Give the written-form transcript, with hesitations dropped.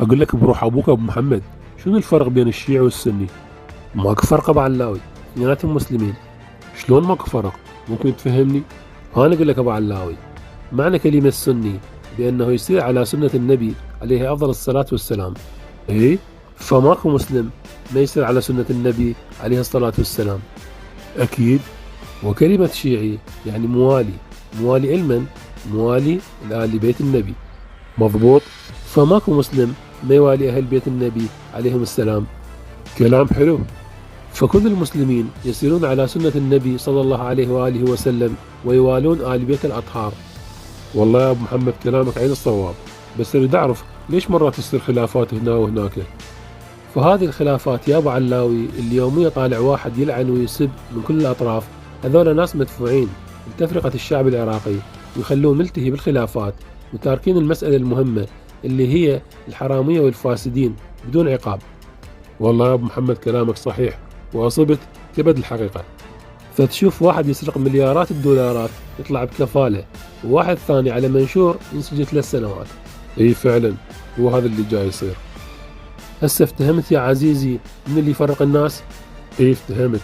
اقول لك بروح ابوك ابو محمد، شنو الفرق بين الشيعي والسني؟ ماكو فرق ابو علاوي، اثنيناتهم مسلمين. شلون ماكو فرق؟ ممكن تفهمني؟ انا اقول لك ابو علاوي، معنى كلمة سني بانه يسير على سنة النبي عليه افضل الصلاة والسلام. ايه، فماكو مسلم ما يسير على سنة النبي عليه الصلاة والسلام. اكيد. وكلمة شيعي يعني موالي، موالي علما، موالي لآل بيت النبي. مضبوط. فماكو مسلم ما يوالي أهل بيت النبي عليهم السلام. كلام حلو. فكل المسلمين يسيرون على سنة النبي صلى الله عليه وآله وسلم ويوالون آل بيت الأطهار. والله يا أبو محمد كلامك عين الصواب، بس أريد أعرف ليش مرات تصير خلافات هنا وهناك؟ فهذه الخلافات يا أبو علاوي اليومية طالع واحد يلعن ويسب من كل الأطراف. هذول ناس مدفوعين لتفرقة الشعب العراقي ويخلوه ملتهي بالخلافات وتاركين المسألة المهمة اللي هي الحرامية والفاسدين بدون عقاب. والله يا أبو محمد كلامك صحيح وأصبت كبد الحقيقة. فتشوف واحد يسرق مليارات الدولارات يطلع بكفالة، وواحد ثاني على منشور ينسجن 3 سنوات. اي فعلا، هو هذا اللي جاي يصير. هسه افتهمت يا عزيزي من اللي يفرق الناس؟ اي افتهمت.